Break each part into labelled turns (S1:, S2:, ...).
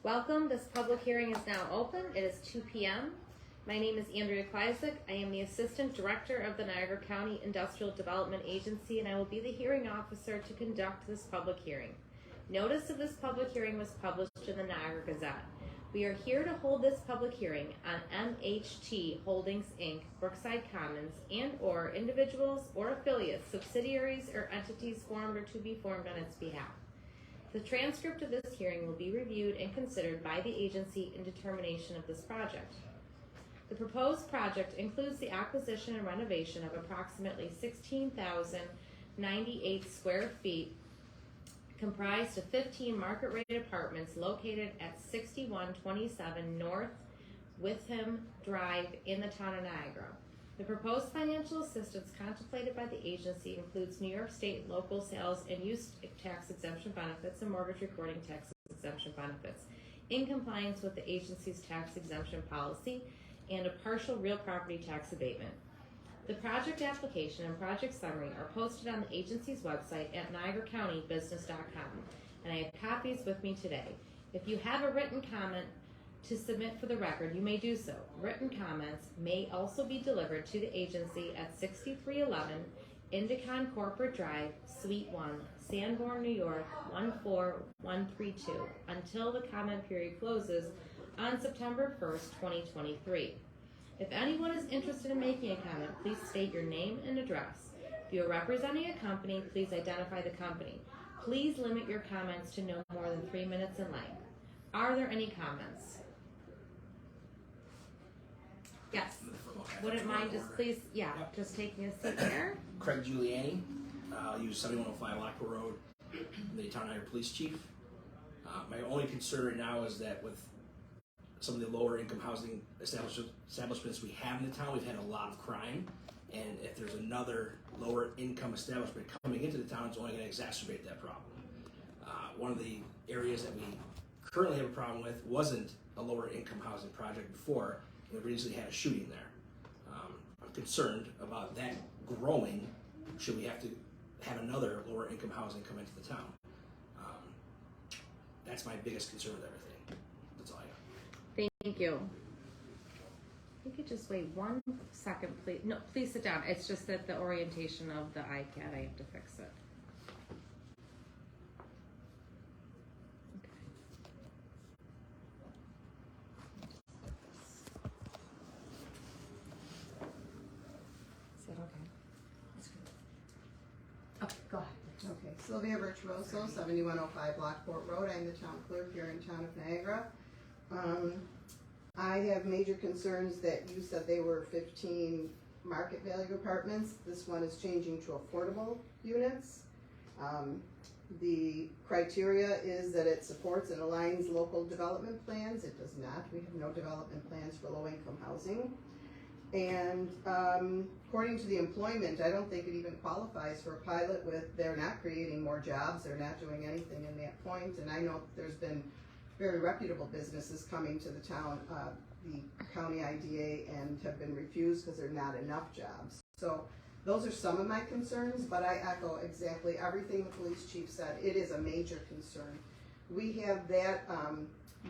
S1: Welcome. This public hearing is now open. It is 2 p.m. My name is Andrea Kleisik. I am the Assistant Director of the Niagara County Industrial Development Agency, and I will be the hearing officer to conduct this public hearing. Notice of this public hearing was published in the Niagara Gazette. We are here to hold this public hearing on MHT Holdings, Inc., Brookside Commons, and/or individuals or affiliates, subsidiaries, or entities formed or to be formed on its behalf. The transcript of this hearing will be reviewed and considered by the agency in determination of this project. The proposed project includes the acquisition and renovation of approximately 16,098 square feet, comprised of 15 market-rate apartments located at 6127 North Witham Drive in the town of Niagara. The proposed financial assistance contemplated by the agency includes New York State local sales and use tax exemption benefits and mortgage recording tax exemption benefits in compliance with the agency's tax exemption policy and a partial real property tax abatement. The project application and project summary are posted on the agency's website at niagaracountybusiness.com, and I have copies with me today. If you have a written comment to submit for the record, you may do so. Written comments may also be delivered to the agency at 6311 Indicon Corporate Drive, Suite 1, Sanborn, New York 14132 until the comment period closes on September 1st, 2023. If anyone is interested in making a comment, please state your name and address. If you are representing a company, please identify the company. Please limit your comments to no more than 3 minutes in length. Are there any comments? Yes. Wouldn't mind just please, just taking a seat there.
S2: Craig Giuliani, use 7105 Lockport Road, the town Niagara Police Chief. My only concern right now is that with some of the lower income housing establishments we have in the town, we've had a lot of crime, and if there's another lower income establishment coming into the town, it's only going to exacerbate that problem. One of the areas that we currently have a problem with wasn't a lower income housing project before, and we recently had a shooting there. I'm concerned about that growing should we have to have another lower income housing come into the town. That's my biggest concern with everything. That's all I got.
S1: Thank you. You could just wait 1 second, please. No, please sit down. It's just that the orientation of the iPad, I have to fix it. Okay. Is that okay? That's good. Okay, go ahead.
S3: Okay, Sylvia Virtuoso, 7105 Lockport Road. I'm the town clerk here in town of Niagara. I have major concerns that you said they were 15 market value apartments. This one is changing to affordable units. The criteria is that it supports and aligns local development plans. It does not. We have no development plans for low income housing. And according to the employment, I don't think it even qualifies for a pilot with, they're not creating more jobs, they're not doing anything in that point. And I know there's been very reputable businesses coming to the town, the county IDA, and have been refused because there are not enough jobs. So those are some of my concerns, but I echo exactly everything the police chief said. It is a major concern. We have that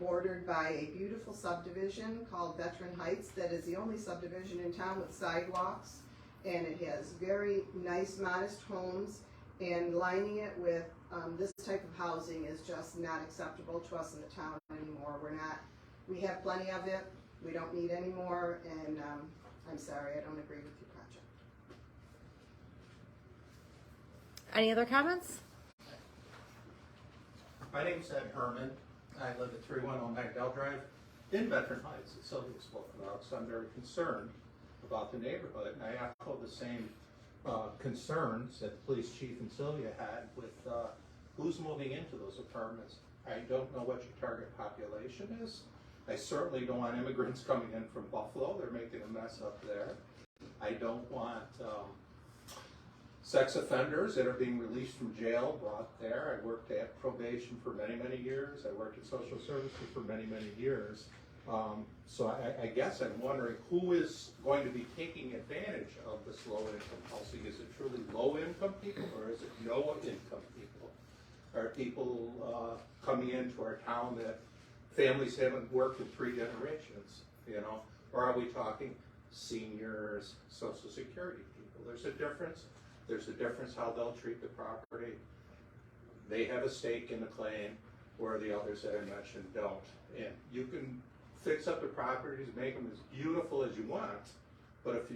S3: bordered by a beautiful subdivision called Veteran Heights that is the only subdivision in town with sidewalks, and it has very nice, modest homes, and lining it with this type of housing is just not acceptable to us in the town anymore. We have plenty of it, we don't need any more, and I'm sorry, I don't agree with your project.
S1: Any other comments?
S4: My name's Ed Herman. I live at 3109 Magdal Drive in Veteran Heights, as Sylvia spoke about, so I'm very concerned about the neighborhood, and I echo the same concerns that the police chief and Sylvia had with who's moving into those apartments. I don't know what your target population is. I certainly don't want immigrants coming in from Buffalo. They're making a mess up there. I don't want sex offenders that are being released from jail brought there. I worked at probation for many, many years. I worked at social services for many, many years. So I guess I'm wondering who is going to be taking advantage of this low-income housing. Is it truly low-income people, or is it no-income people? Are people coming into our town that families haven't worked in 3 generations, you know? Or are we talking seniors, social security people? There's a difference. There's a difference how they'll treat the property. They have a stake in the claim where the others that I mentioned don't. And you can fix up the properties, make them as beautiful as you want, but if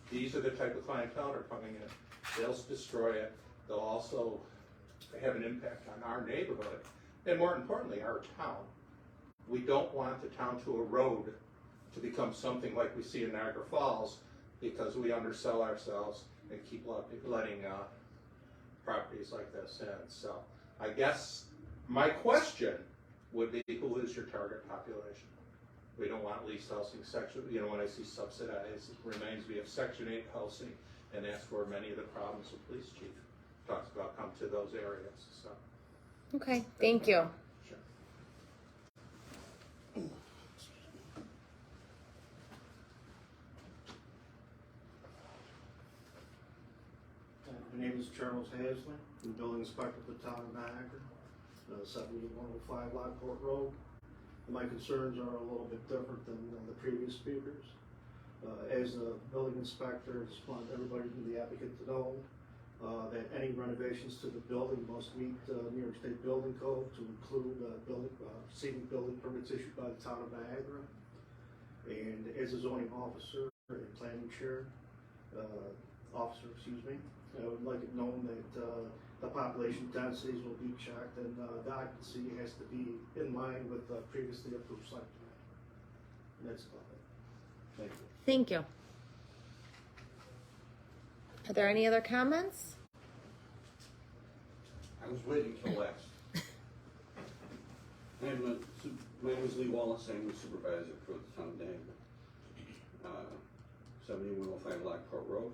S4: these are the type of clientele that are coming in, they'll destroy it. They'll also have an impact on our neighborhood, and more importantly, our town. We don't want the town to erode to become something like we see in Niagara Falls, because we undersell ourselves and keep letting properties like this in. So I guess my question would be, who is your target population? We don't want leased housing section, you know, when I see subsidized, it reminds me of Section 8 housing, and that's where many of the problems the police chief talks about come to those areas, so.
S1: Okay, thank you.
S4: Sure.
S5: My name is Charles Hasley, I'm building inspector for the town of Niagara, 7105 Lockport Road. My concerns are a little bit different than the previous speakers. As a building inspector, I just want everybody in the applicant to know that any renovations to the building must meet New York State Building Code, to include receiving building permits issued by the town of Niagara. And as a zoning officer and planning chair, I would like it known that the population densities will be checked, and the occupancy has to be in line with previously approved site plan. And that's about it. Thank you.
S1: Thank you. Are there any other comments?
S6: I was waiting till last. My name is Lee Wallace. I'm the supervisor for the town of Niagara. 7105 Lockport Road,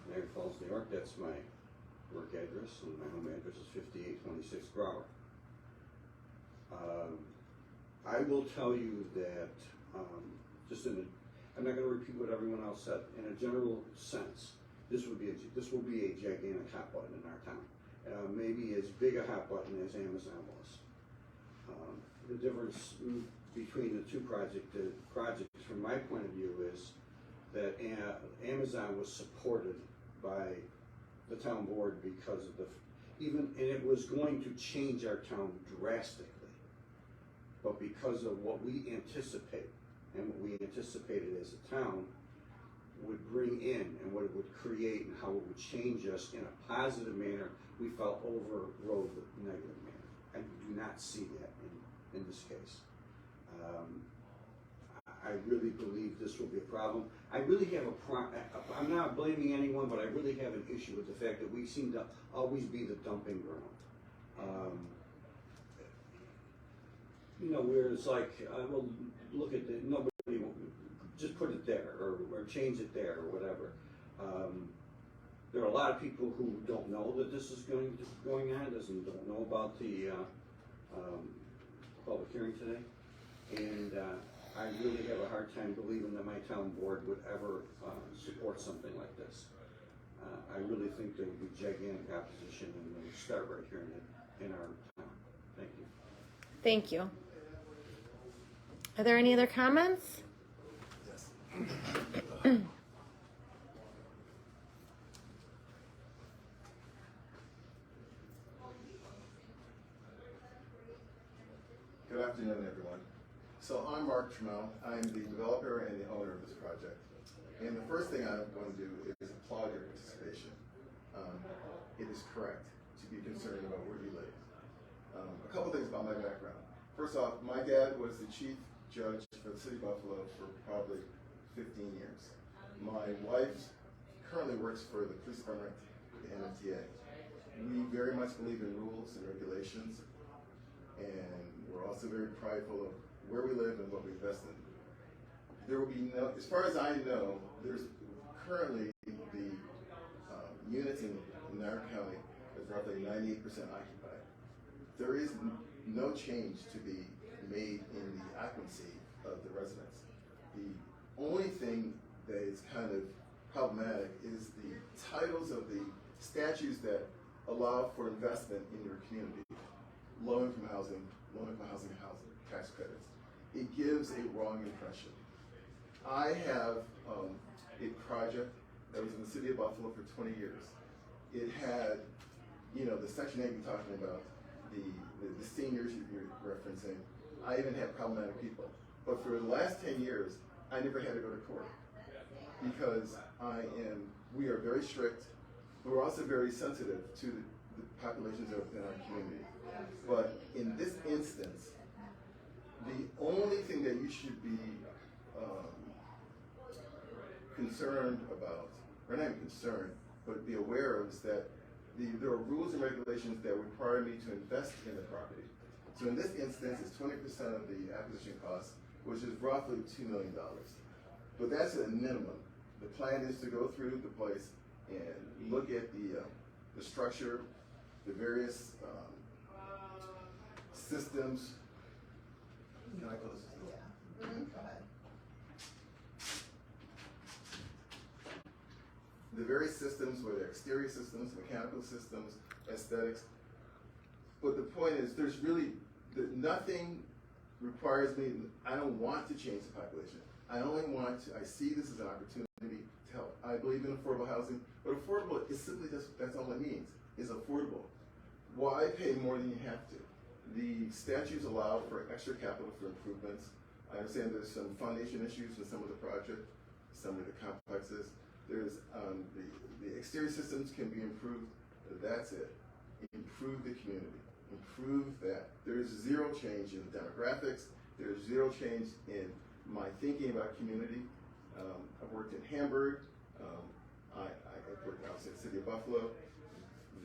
S6: Niagara Falls, New York. That's my work address, and my home address is 5826 Grower. I will tell you that, I'm not going to repeat what everyone else said. In a general sense, this will be a gigantic hot button in our town. Maybe as big a hot button as Amazon was. The difference between the two projects, from my point of view, is that Amazon was supported by the town board because of and it was going to change our town drastically. But because of what we anticipate, and what we anticipated as a town would bring in, and what it would create, and how it would change us in a positive manner, we felt overrode the negative manner. I do not see that in this case. I really believe this will be a problem. I really have I'm not blaming anyone, but I really have an issue with the fact that we seem to always be the dumping ground. You know, where it's like, well, look at nobody, just put it there, or change it there, or whatever. There are a lot of people who don't know that this is going on, don't know about the public hearing today, and I really have a hard time believing that my town board would ever support something like this. I really think there would be gigantic opposition, and it would start right here in our town. Thank you.
S1: Thank you. Are there any other comments?
S2: Yes.
S7: Good afternoon, everyone. So I'm Mark Trammell. I'm the developer and the owner of this project. And the first thing I want to do is applaud your participation. It is correct to be concerned about where you live. A couple things about my background. First off, my dad was the chief judge for the city of Buffalo for probably 15 years. My wife currently works for the police department, the MHT. We very much believe in rules and regulations, and we're also very prideful of where we live and what we invest in. There will be no, as far as I know, there's currently the units in Niagara County is roughly 98% occupied. There is no change to be made in the occupancy of the residents. The only thing that is kind of problematic is the titles of the statutes that allow for investment in your community. low-income housing tax credits. It gives a wrong impression. I have a project that was in the city of Buffalo for 20 years. It had, the Section 8 you're talking about, the seniors you're referencing. I even had problematic people. But for the last 10 years, I never had to go to court because we are very strict. We're also very sensitive to the populations in our community. But in this instance, the only thing that you should be concerned about, or not even concerned, but be aware of, is that there are rules and regulations that require me to invest in the property. So in this instance, it's 20% of the acquisition cost, which is roughly $2 million. But that's a minimum. The plan is to go through the place and look at the structure, the various systems. Can I call this?
S3: Yeah. Go ahead.
S7: The various systems, whether exterior systems, mechanical systems, aesthetics. But the point is, nothing requires me, I don't want to change the population. I see this as an opportunity to help. I believe in affordable housing, but affordable is simply that's all it means, is affordable. Why pay more than you have to? The statutes allow for extra capital for improvements. I understand there's some foundation issues with some of the project, some of the complexes. There's the exterior systems can be improved. That's it. Improve the community. Improve that. There's zero change in the demographics. There's zero change in my thinking about community. I've worked in Hamburg. I worked outside the city of Buffalo.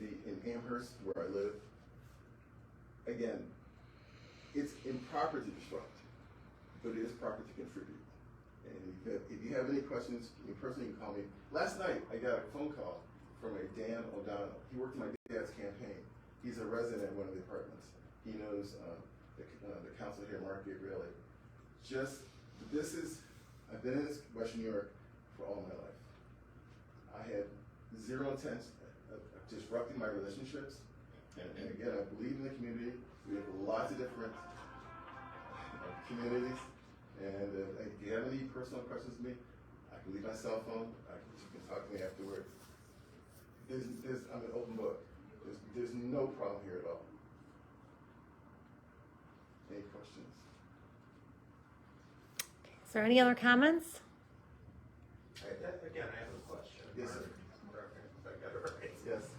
S7: In Amherst, where I live. Again, it's improper to disrupt, but it is proper to contribute. And if you have any questions, you personally can call me. Last night, I got a phone call from a Dan O'Donnell. He worked in my dad's campaign. He's a resident at one of the apartments. He knows the council here, Mark Gabrielli. I've been in Western New York for all my life. I had zero intent of disrupting my relationships. And again, I believe in the community. We have lots of different communities. And if you have any personal questions with me, I can leave my cell phone. You can talk to me afterward. I'm an open book. There's no problem here at all. Any questions?
S1: Is there any other comments?
S4: Again, I have a question.
S7: Yes, sir.
S4: If I got it right.
S7: Yes.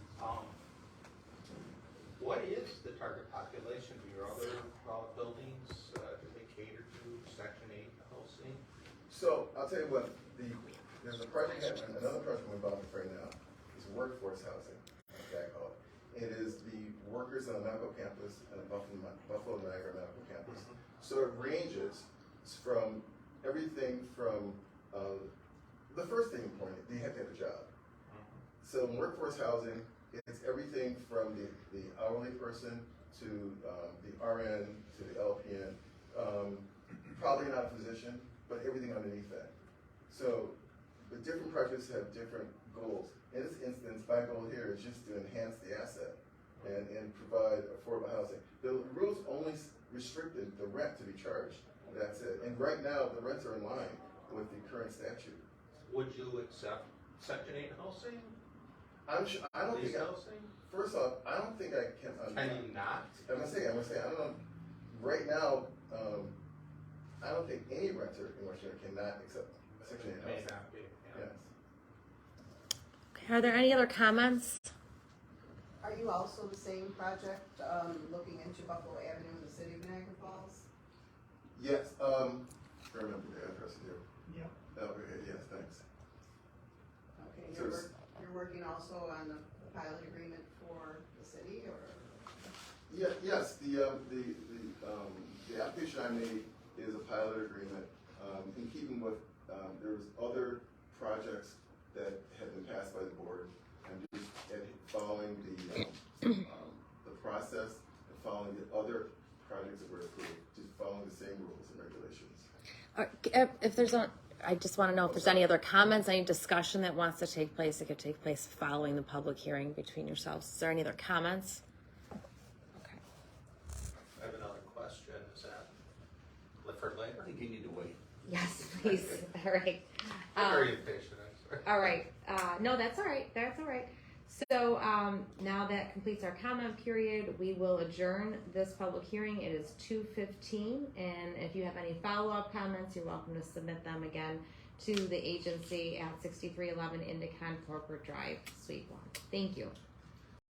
S4: What is the target population of your other buildings? Do they cater to Section 8 housing?
S7: So I'll tell you what. There's a project, another project we're involved with right now. Is workforce housing. Okay, I call it. It is the workers on the medical campus and the Buffalo Niagara medical campus. So it ranges from everything from the first thing important, you have to have a job. So in workforce housing, it's everything from the hourly person to the RN to the LPN, probably not a physician, but everything underneath that. So the different projects have different goals. In this instance, my goal here is just to enhance the asset and provide affordable housing. The rules only restricted the rent to be charged. That's it. And right now, the rents are in line with the current statute.
S4: Would you accept Section 8 housing?
S7: I don't think.
S4: Housing?
S7: First off, I don't think I can.
S4: Can you not?
S7: I'm gonna say. I don't know. Right now, I don't think any renter in Washington cannot accept Section 8
S4: May
S7: housing.
S4: not be. Yeah.
S7: Yes.
S1: Okay, are there any other comments?
S3: Are you also the same project, looking into Buffalo Avenue in the city of Niagara Falls?
S7: Yes. I remember the address here.
S3: Yeah.
S7: Okay. Yes. Thanks.
S3: Okay,
S7: So
S3: you're working also on the pilot agreement for the city, or?
S7: Yeah, yes, the application I made is a pilot agreement, in keeping with, there's other projects that have been passed by the board, and just following the process, and following the other projects that were approved, just following the same rules and regulations.
S1: If there's I just want to know if there's any other comments, any discussion that wants to take place. It could take place following the public hearing between yourselves. Is there any other comments? Okay.
S8: I think you need to wait.
S1: Yes, please. All right.
S4: I'm very impatient, I'm sorry.
S1: All right. No, that's all right. That's all right. So now that completes our comment period, we will adjourn this public hearing. It is 2:15, and if you have any follow-up comments, you're welcome to submit them again to the agency at 6311 Indicon Corporate Drive, Suite 1. Thank you.